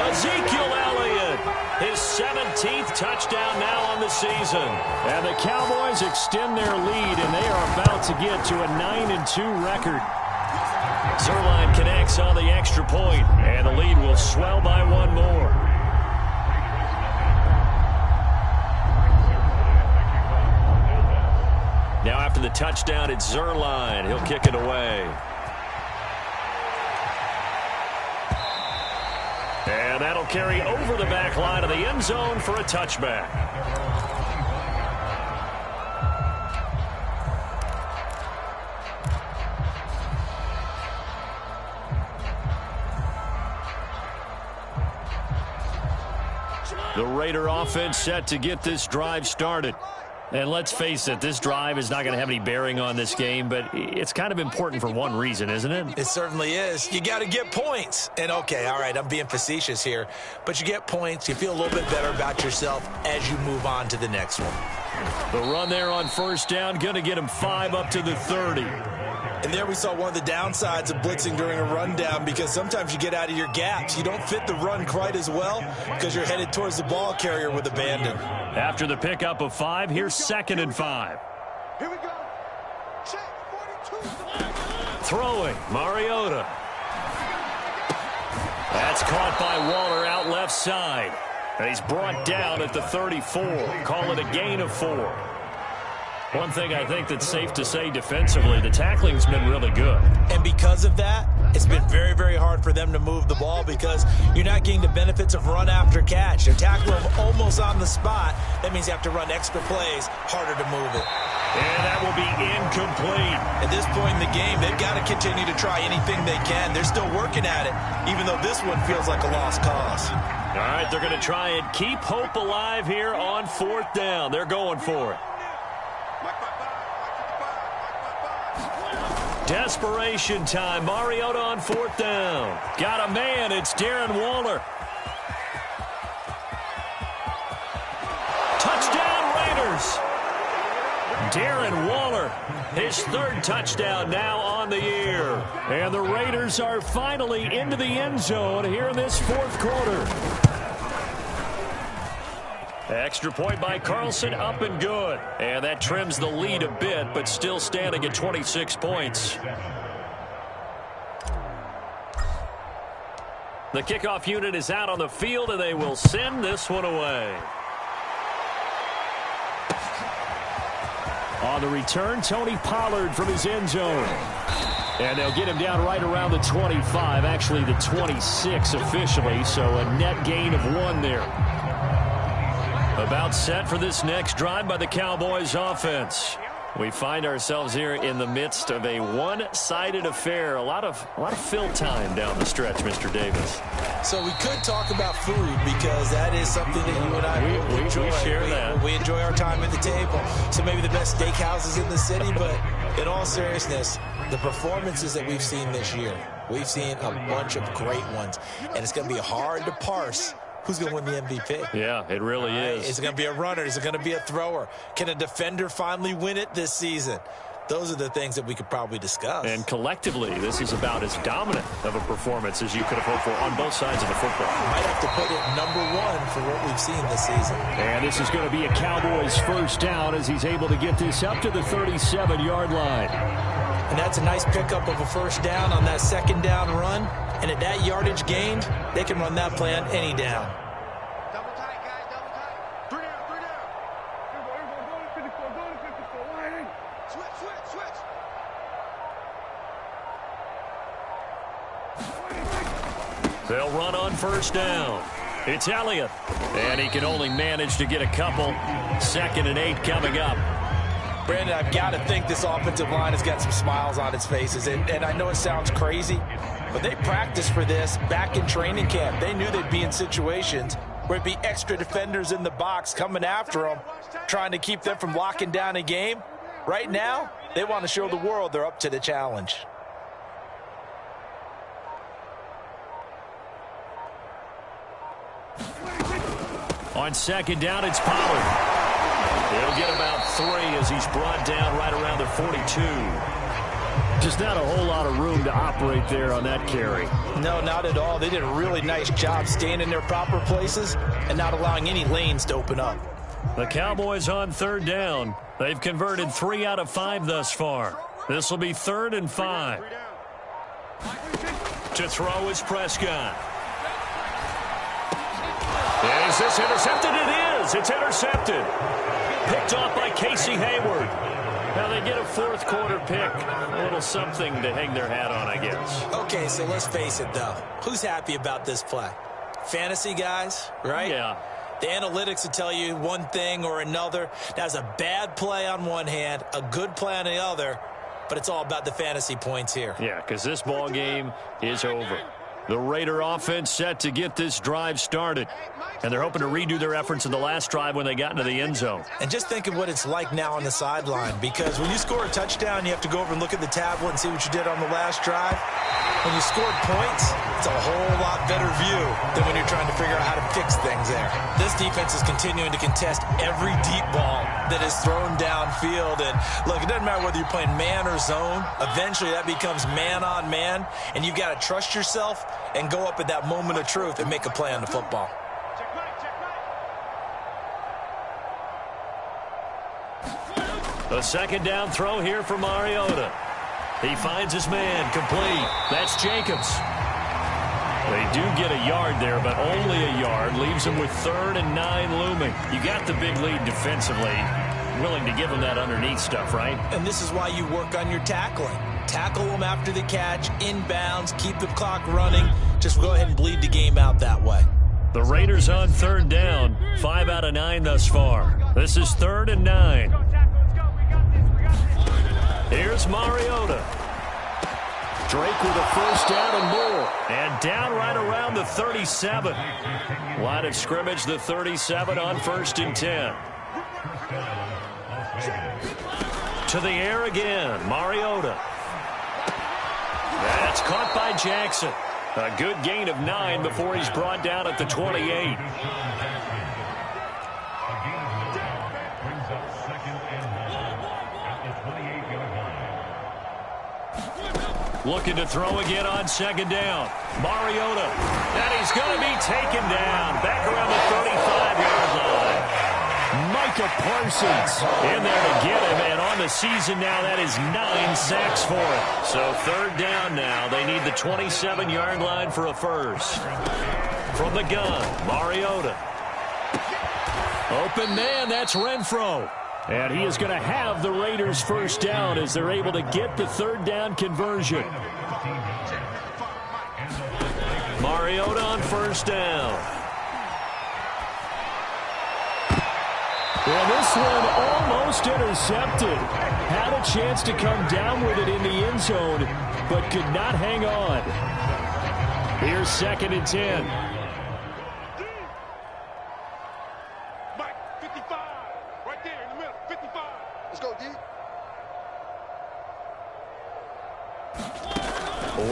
[SPEAKER 1] Ezekiel Elliott, his 17th touchdown now on the season. And the Cowboys extend their lead, and they are about to get to a 9-2 record. Zerline connects on the extra point, and the lead will swell by 1 more. Now after the touchdown, it's Zerline. He'll kick it away. And that'll carry over the back line of the end zone for a touchback. The Raider offense set to get this drive started. And let's face it, this drive is not going to have any bearing on this game, but it's kind of important for one reason, isn't it?
[SPEAKER 2] It certainly is. You got to get points. And, okay, all right, I'm being facetious here, but you get points. You feel a little bit better about yourself as you move on to the next one.
[SPEAKER 1] The run there on first down, going to get him 5 up to the 30.
[SPEAKER 2] And there we saw one of the downsides of blitzing during a rundown, because sometimes you get out of your gaps. You don't fit the run quite as well because you're headed towards the ball carrier with abandon.
[SPEAKER 1] After the pickup of 5, here's 2nd and 5.
[SPEAKER 4] Here we go. Check 42.
[SPEAKER 1] Throwing, Mariota. That's caught by Waller out left side. And he's brought down at the 34. Call it a gain of 4. One thing I think that's safe to say defensively, the tackling's been really good.
[SPEAKER 2] And because of that, it's been very, very hard for them to move the ball because you're not getting the benefits of run after catch. They're tackling them almost on the spot. That means you have to run extra plays, harder to move it.
[SPEAKER 1] And that will be incomplete.
[SPEAKER 2] At this point in the game, they've got to continue to try anything they can. They're still working at it, even though this one feels like a lost cause.
[SPEAKER 1] All right, they're going to try and keep hope alive here on 4th down. They're going for it. Desperation time. Mariota on 4th down. Got a man. It's Darren Waller. Touchdown Raiders. Darren Waller, his 3rd touchdown now on the year. And the Raiders are finally into the end zone here in this 4th quarter. Extra point by Carlson, up and good. And that trims the lead a bit, but still standing at 26 points. The kickoff unit is out on the field, and they will send this one away.
[SPEAKER 3] On the return, Tony Pollard from his end zone. And they'll get him down right around the 25, actually the 26 officially, so a net gain of 1 there. About set for this next drive by the Cowboys offense. We find ourselves here in the midst of a one-sided affair. A lot of fill time down the stretch, Mr. Davis.
[SPEAKER 2] So we could talk about food because that is something that you and I enjoy.
[SPEAKER 1] We share that.
[SPEAKER 2] We enjoy our time at the table. So maybe the best steakhouses in the city, but in all seriousness, the performances that we've seen this year, we've seen a bunch of great ones, and it's going to be hard to parse who's going to win the MVP.
[SPEAKER 1] Yeah, it really is.
[SPEAKER 2] Is it going to be a runner? Is it going to be a thrower? Can a defender finally win it this season? Those are the things that we could probably discuss.
[SPEAKER 1] And collectively, this is about as dominant of a performance as you could have hoped for on both sides of the football.
[SPEAKER 2] Might have to put it #1 for what we've seen this season.
[SPEAKER 3] And this is going to be a Cowboys first down as he's able to get this up to the 37-yard line.
[SPEAKER 2] And that's a nice pickup of a first down on that second down run. And at that yardage gained, they can run that play on any down.
[SPEAKER 4] Double tight, guys, double tight. 3 down, 3 down. Switch.
[SPEAKER 1] They'll run on first down. It's Elliott. And he can only manage to get a couple. 2nd and 8 coming up.
[SPEAKER 2] Brandon, I've got to think this offensive line has got some smiles on its faces. And I know it sounds crazy, but they practiced for this back in training camp. They knew they'd be in situations where it'd be extra defenders in the box coming after them, trying to keep them from locking down a game. Right now, they want to show the world they're up to the challenge.
[SPEAKER 1] On second down, it's Pollard. He'll get about 3 as he's brought down right around the 42.
[SPEAKER 3] Just not a whole lot of room to operate there on that carry.
[SPEAKER 2] No, not at all. They did a really nice job staying in their proper places and not allowing any lanes to open up.
[SPEAKER 1] The Cowboys on third down. They've converted 3 out of 5 thus far. This will be 3rd and 5. To throw is Prescott. Is this intercepted? It is. It's intercepted. Picked off by Casey Hayward. Now they get a 4th quarter pick. A little something to hang their hat on, I guess.
[SPEAKER 2] Okay, so let's face it, though. Who's happy about this play? Fantasy guys, right?
[SPEAKER 1] Yeah.
[SPEAKER 2] The analytics will tell you one thing or another. That's a bad play on one hand, a good play on the other, but it's all about the fantasy points here.
[SPEAKER 1] Yeah, because this ball game is over. The Raider offense set to get this drive started. And they're hoping to redo their efforts in the last drive when they got into the end zone.
[SPEAKER 2] And just think of what it's like now on the sideline, because when you score a touchdown, you have to go over and look at the tablet and see what you did on the last drive. When you scored points, it's a whole lot better view than when you're trying to figure out how to fix things there. This defense is continuing to contest every deep ball that is thrown downfield. And look, it doesn't matter whether you're playing man or zone. Eventually that becomes man on man, and you've got to trust yourself and go up at that moment of truth and make a play on the football.
[SPEAKER 1] A 2nd down throw here for Mariota. He finds his man complete. That's Jacobs. They do get a yard there, but only a yard. Leaves them with 3rd and 9 looming. You got the big lead defensively. Willing to give them that underneath stuff, right?
[SPEAKER 2] And this is why you work on your tackling. Tackle them after the catch, inbounds, keep the clock running. Just go ahead and bleed the game out that way.
[SPEAKER 1] The Raiders on 3rd down. 5 out of 9 thus far. This is 3rd and 9. Here's Mariota. Drake with a first down and more. And down right around the 37. Line of scrimmage, the 37 on 1st and 10. To the air again, Mariota. That's caught by Jackson. A good gain of 9 before he's brought down at the 28. Looking to throw again on 2nd down. Mariota. And he's going to be taken down. Back around the 35-yard line.
[SPEAKER 3] Micah Parsons.
[SPEAKER 1] In there to get him, and on the season now, that is 9 sacks for him. So third down now. They need the 27-yard line for a first. From the gun, Mariota. Open man, that's Renfro.
[SPEAKER 3] And he is going to have the Raiders first down as they're able to get the third down conversion.
[SPEAKER 1] Mariota on first down.
[SPEAKER 3] Well, this one almost intercepted. Had a chance to come down with it in the end zone, but could not hang on. Here's 2nd and 10.
[SPEAKER 4] Mike, 55. Right there in the middle. 55. Let's go, D.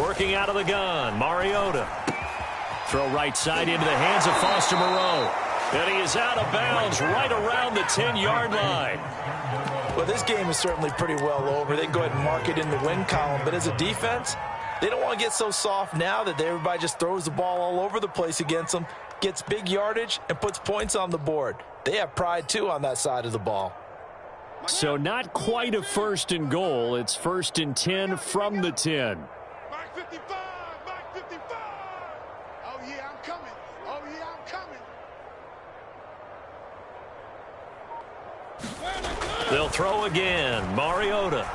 [SPEAKER 1] Working out of the gun, Mariota. Throw right side into the hands of Foster Moreau. And he is out of bounds right around the 10-yard line.
[SPEAKER 2] Well, this game is certainly pretty well over. They can go ahead and mark it in the win column. But as a defense, they don't want to get so soft now that everybody just throws the ball all over the place against them, gets big yardage, and puts points on the board. They have pride, too, on that side of the ball.
[SPEAKER 3] So not quite a 1st and goal. It's 1st and 10 from the 10.
[SPEAKER 4] Mike 55. Mike 55. Oh, yeah, I'm coming. Oh, yeah, I'm coming.
[SPEAKER 1] They'll throw again. Mariota.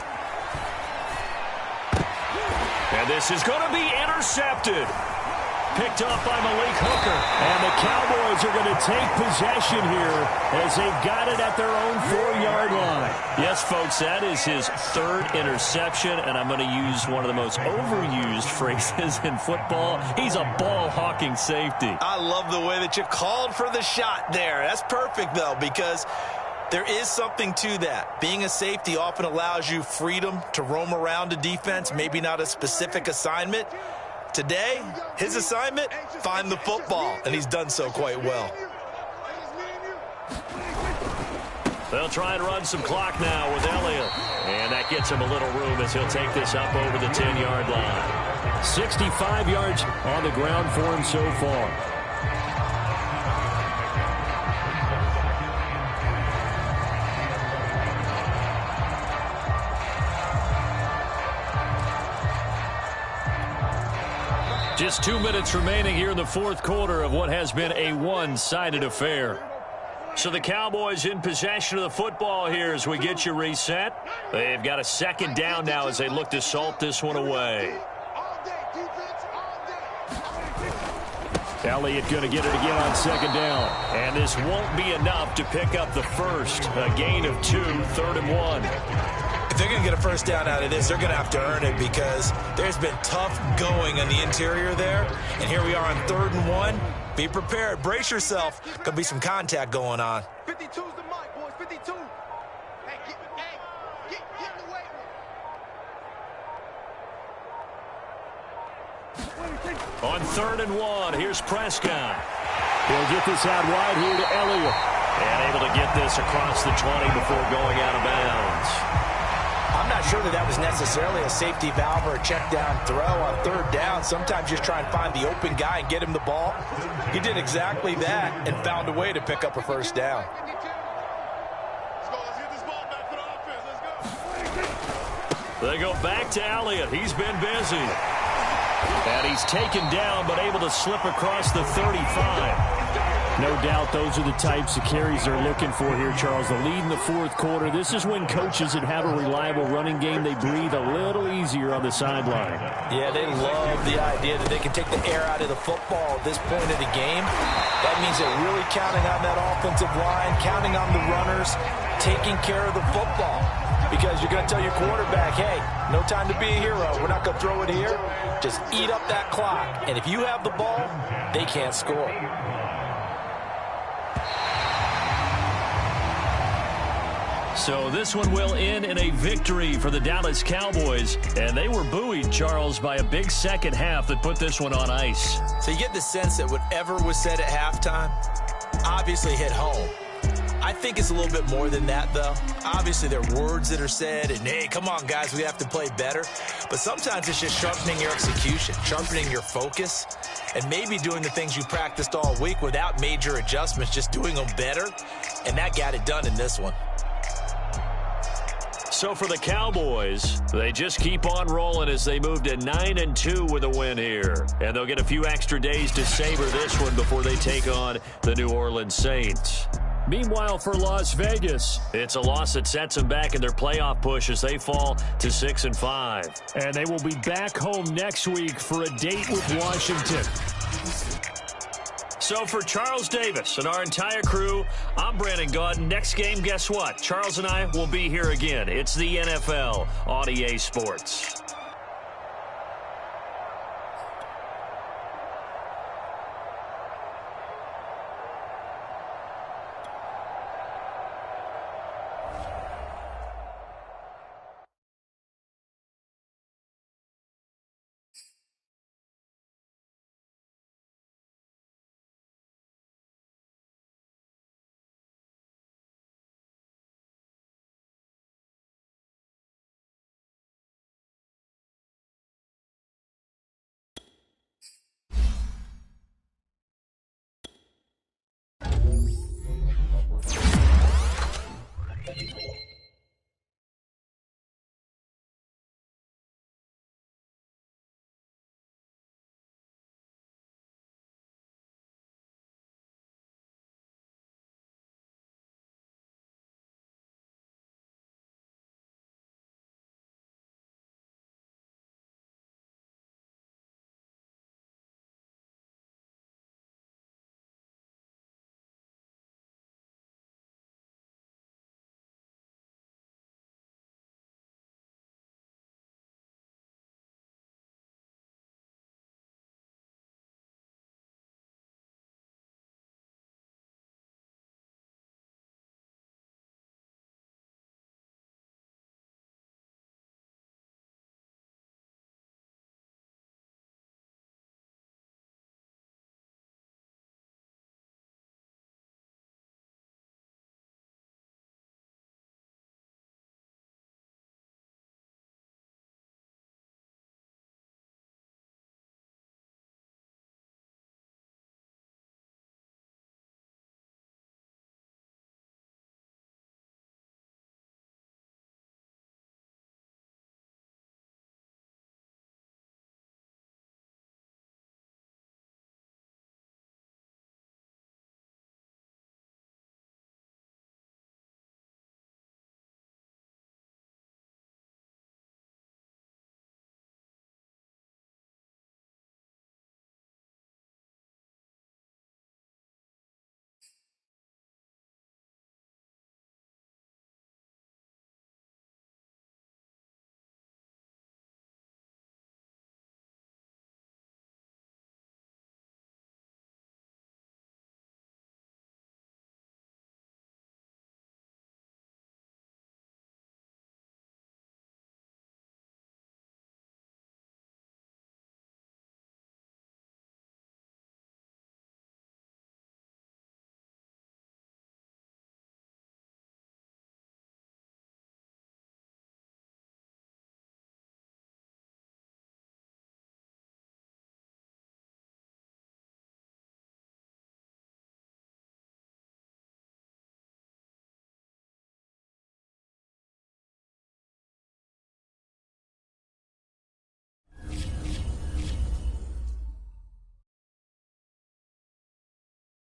[SPEAKER 1] And this is going to be intercepted. Picked off by Malik Hooker. And the Cowboys are going to take possession here as they've got it at their own 4-yard line. Yes, folks, that is his 3rd interception, and I'm going to use one of the most overused phrases in football. He's a ball-hawking safety.
[SPEAKER 2] I love the way that you called for the shot there. That's perfect, though, because there is something to that. Being a safety often allows you freedom to roam around a defense, maybe not a specific assignment. Today, his assignment, find the football, and he's done so quite well.
[SPEAKER 1] They'll try and run some clock now with Elliott. And that gets him a little room as he'll take this up over the 10-yard line.
[SPEAKER 3] 65 yards on the ground for him so far. Just 2 minutes remaining here in the 4th quarter of what has been a one-sided affair.
[SPEAKER 1] So the Cowboys in possession of the football here as we get you reset. They've got a 2nd down now as they look to salt this one away.
[SPEAKER 3] Elliott going to get it again on 2nd down.
[SPEAKER 1] And this won't be enough to pick up the first. A gain of 2, 3rd and 1.
[SPEAKER 2] If they're going to get a first down out of this, they're going to have to earn it because there's been tough going on the interior there. And here we are on 3rd and 1. Be prepared. Brace yourself. Going to be some contact going on.
[SPEAKER 4] 52's the mic, boys. 52. Hey, get in the way.
[SPEAKER 1] On 3rd and 1, here's Prescott.
[SPEAKER 3] He'll get this out wide here to Elliott.
[SPEAKER 1] And able to get this across the 20 before going out of bounds.
[SPEAKER 2] I'm not sure that was necessarily a safety valve or a check down throw on 3rd down. Sometimes you just try and find the open guy and get him the ball. He did exactly that and found a way to pick up a first down.
[SPEAKER 4] Let's get this ball back for the offense. Let's go.
[SPEAKER 1] They go back to Elliott. He's been busy. And he's taken down but able to slip across the 35.
[SPEAKER 3] No doubt those are the types of carries they're looking for here, Charles. The lead in the 4th quarter. This is when coaches that have a reliable running game, they breathe a little easier on the sideline.
[SPEAKER 2] Yeah, they love the idea that they can take the air out of the football at this point of the game. That means they're really counting on that offensive line, counting on the runners, taking care of the football. Because you're going to tell your quarterback, hey, no time to be a hero. We're not going to throw it here. Just eat up that clock. And if you have the ball, they can't score.
[SPEAKER 1] So this one will end in a victory for the Dallas Cowboys. And they were buoyed, Charles, by a big second half that put this one on ice.
[SPEAKER 2] So you get the sense that whatever was said at halftime obviously hit home. I think it's a little bit more than that, though. Obviously, there are words that are said, and, hey, come on, guys, we have to play better. But sometimes it's just sharpening your execution, sharpening your focus, and maybe doing the things you practiced all week without major adjustments, just doing them better. and that got it done in this one.
[SPEAKER 1] So for the Cowboys, they just keep on rolling as they move to 9-2 with a win here. And they'll get a few extra days to savor this one before they take on the New Orleans Saints.
[SPEAKER 3] Meanwhile, for Las Vegas,
[SPEAKER 1] it's a loss that sets them back in their playoff push as they fall to 6-5.
[SPEAKER 3] And they will be back home next week for a date with Washington.
[SPEAKER 1] So for Charles Davis and our entire crew, I'm Brandon Gaudin. Next game, guess what? Charles and I will be here again. It's the NFL on EA Sports.